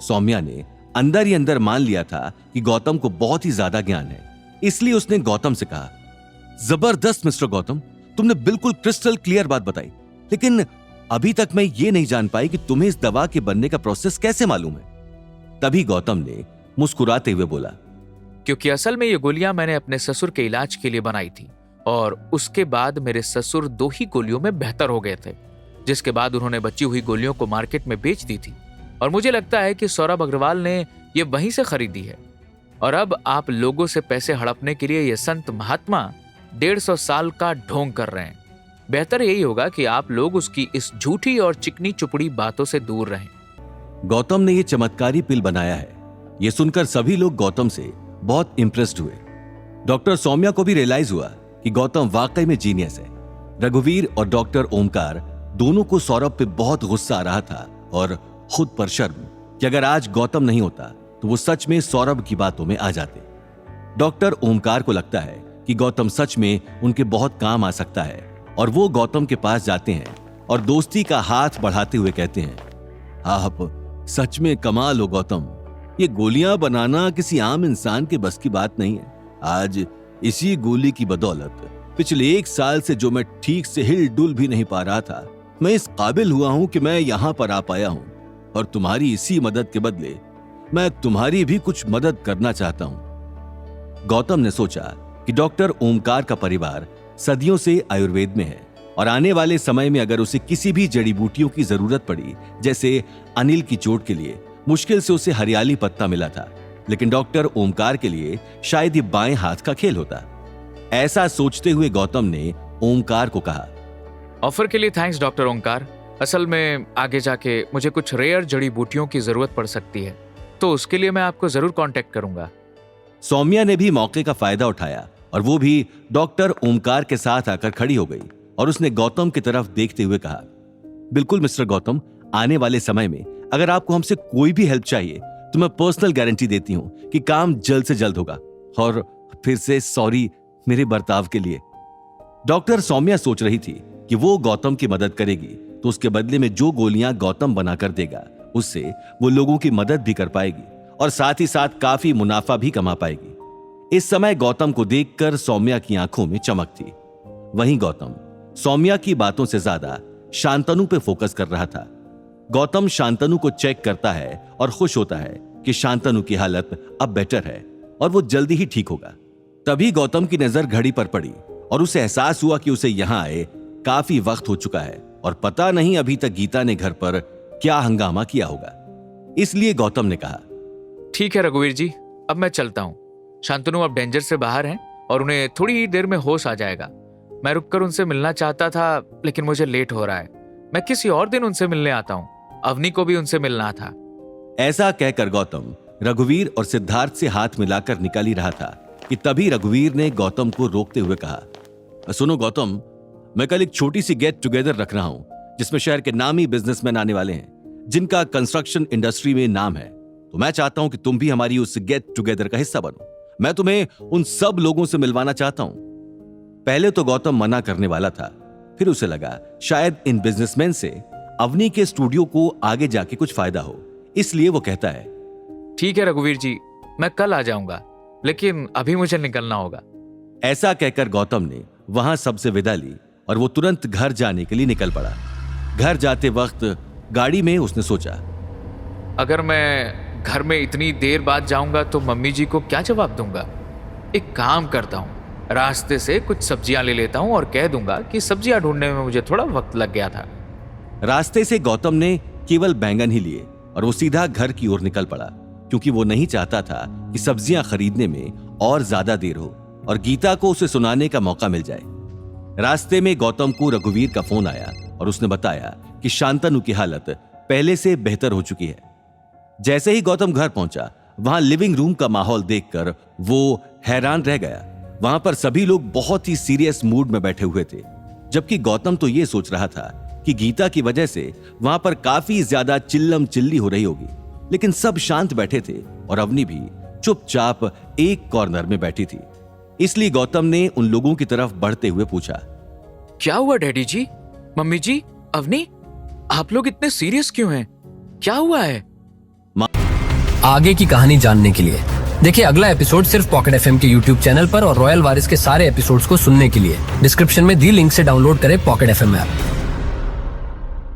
सौम्या ने अंदर ही अंदर मान लिया था कि गौतम को बहुत ही ज्यादा ज्ञान है, इसलिए उसने गौतम से कहा, जबरदस्त मिस्टर गौतम, तुमने बिल्कुल क्रिस्टल क्लियर बात बताई, लेकिन अभी तक मैं ये नहीं जान पाई कि तुम्हें इस दवा के बनने का प्रोसेस कैसे मालूम है। तभी गौतम ने मुस्कुराते हुए बोला, क्योंकि असल में ये गोलियां मैंने अपने ससुर के इलाज के लिए बनाई थी और उसके बाद मेरे ससुर 2 ही गोलियों में बेहतर हो गए थे, जिसके बाद उन्होंने बची हुई गोलियों को मार्केट में बेच दी थी और मुझे लगता है कि सौरभ अग्रवाल ने ये वहीं से खरीदी है और अब आप लोगों से पैसे हड़पने के लिए ये संत महात्मा 150 साल का ढोंग कर रहे हैं। बेहतर यही होगा कि आप लोग उसकी इस झूठी और चिकनी चुपड़ी बातों से दूर रहें। गौतम ने यह चमत्कारी पिल बनाया है। यह सुनकर सभी लोग गौतम से बहुत इंप्रेस्ड हुए। डॉक्टर सौम्या को भी रियलाइज हुआ कि गौतम वाकई में जीनियस है। रघुवीर और डॉक्टर ओमकार दोनों को सौरभ पे बहुत गुस्सा आ रहा था और खुद पर शर्म कि अगर आज गौतम नहीं होता तो वो सच में सौरभ की बातों में आ जाते। डॉक्टर ओमकार को लगता है कि गौतम सच में उनके बहुत काम आ सकता है और वो गौतम के पास जाते हैं और दोस्ती का हाथ बढ़ाते हुए कहते हैं, आप सच में कमाल हो गौतम, ये गोलियां बनाना किसी आम इंसान के बस की बात नहीं है। आज इसी गोली की बदौलत पिछले 1 साल से जो मैं ठीक से हिल डुल भी नहीं पा रहा था, मैं इस काबिल हुआ हूं कि मैं यहां पर आ पाया हूं और तुम्हारी इसी मदद के बदले मैं तुम्हारी भी कुछ मदद करना चाहता हूं। गौतम ने सोचा कि डॉक्टर ओमकार का परिवार सदियों से आयुर्वेद में है और आने वाले समय में अगर उसे किसी भी जड़ी बूटियों की जरूरत पड़ी, जैसे अनिल की चोट के लिए मुश्किल से उसे हरियाली पत्ता मिला था, लेकिन डॉक्टर ओमकार के लिए शायद ये बाएं हाथ का खेल होता। ऐसा सोचते हुए गौतम ने ओमकार को कहा, ऑफर के लिए थैंक्स डॉक्टर ओमकार। असल में आगे जाके मुझे कुछ रेयर जड़ी बूटियों की जरूरत पड़ सकती है, तो उसके लिए मैं आपको जरूर कांटेक्ट करूंगा। सौम्या ने भी मौके का फायदा उठाया और वो भी डॉक्टर ओमकार के साथ आकर खड़ी हो गई और उसने गौतम की तरफ देखते हुए कहा, बिल्कुल मिस्टर गौतम, आने वाले समय में अगर आपको हमसे कोई भी हेल्प चाहिए तो मैं पर्सनल गारंटी देती हूं कि काम जल्द से जल्द होगा। और फिर से सॉरी मेरे बर्ताव के लिए। डॉक्टर सौम्या सोच रही थी कि वो गौतम की मदद करेगी तो उसके बदले में जो गोलियां गौतम बनाकर देगा उससे वो लोगों की मदद भी कर पाएगी और साथ ही साथ काफी मुनाफा भी कमा पाएगी। इस समय गौतम को देखकर सौम्या की आंखों में चमक थी। वहीं गौतम सौम्या की बातों से ज्यादा शांतनु पे फोकस कर रहा था। गौतम शांतनु को चेक करता है और खुश होता है कि शांतनु की हालत अब बेटर है और वो जल्दी ही ठीक होगा। तभी गौतम की नजर घड़ी पर पड़ी और उसे एहसास हुआ कि उसे यहां आए काफी वक्त हो चुका है और पता नहीं अभी तक गीता ने घर पर क्या हंगामा किया होगा। इसलिए गौतम ने कहा, ठीक है रघुवीर जी, अब मैं चलता हूँ। शांतनु अब डेंजर से बाहर हैं और उन्हें थोड़ी ही देर में होश आ जाएगा। मैं रुककर उनसे मिलना चाहता था लेकिन मुझे लेट हो रहा है। मैं किसी और दिन उनसे मिलने आता हूँ। अवनी को भी उनसे मिलना था। ऐसा कहकर गौतम रघुवीर और सिद्धार्थ से हाथ मिलाकर निकल ही रहा था कि तभी रघुवीर ने गौतम को रोकते हुए कहा, सुनो गौतम, मैं कल एक छोटी सी गेट टुगेदर रख रहा हूं जिसमें शहर के नामी बिजनेसमैन आने वाले हैं जिनका कंस्ट्रक्शन इंडस्ट्री में नाम है। तो मैं चाहता हूं कि तुम भी हमारी उस गेट टुगेदर का हिस्सा बनो। मैं तुम्हें उन सब लोगों से मिलवाना चाहता हूं। पहले तो गौतम मना करने वाला था, फिर उसे लगा शायद इन बिजनेसमैन से अवनी के स्टूडियो को आगे जाके कुछ फायदा हो, इसलिए वो कहता है, ठीक है रघुवीर जी, मैं कल आ जाऊंगा, लेकिन अभी मुझे निकलना होगा। ऐसा कहकर गौतम ने वहां सबसे विदा ली और वो तुरंत घर जाने के लिए निकल पड़ा। घर जाते वक्त गाड़ी में उसने सोचा, अगर मैं घर में इतनी देर बाद जाऊंगा तो मम्मी जी को क्या जवाब दूंगा। एक काम करता हूँ, रास्ते से कुछ सब्जियां ले लेता हूँ और कह दूंगा कि सब्जियां ढूंढने में मुझे थोड़ा वक्त लग गया था। रास्ते से गौतम ने केवल बैंगन ही लिए और वो सीधा घर की ओर निकल पड़ा, क्योंकि वो नहीं चाहता था कि सब्जियां खरीदने में और ज्यादा देर हो और गीता को उसे सुनाने का मौका मिल जाए। रास्ते में गौतम को रघुवीर का फोन आया और उसने बताया कि शांतनु की हालत पहले से बेहतर हो चुकी है। जैसे ही गौतम घर पहुंचा, वहां लिविंग रूम का माहौल देखकर वो हैरान रह गया। वहां पर सभी लोग बहुत ही सीरियस मूड में बैठे हुए थे, जबकि गौतम तो ये सोच रहा था कि गीता की वजह से वहां पर काफी ज्यादा चिल्लम चिल्ली हो रही होगी। लेकिन सब शांत बैठे थे और अवनी भी चुपचाप एक कॉर्नर में बैठी थी। इसलिए गौतम ने उन लोगों की तरफ बढ़ते हुए पूछा, क्या हुआ डैडी जी, मम्मी जी, अवनी, आप लोग इतने सीरियस क्यों हैं? क्या हुआ है? आगे की कहानी जानने के लिए। देखिए अगला एपिसोड सिर्फ पॉकेट एफएम के यूट्यूब चैनल पर और रॉयल वारिस के सारे एपिसोड्स को सुनने के लिए डिस्क्रिप्शन में दी लिंक से डाउनलोड करें पॉकेट एफएम ऐप।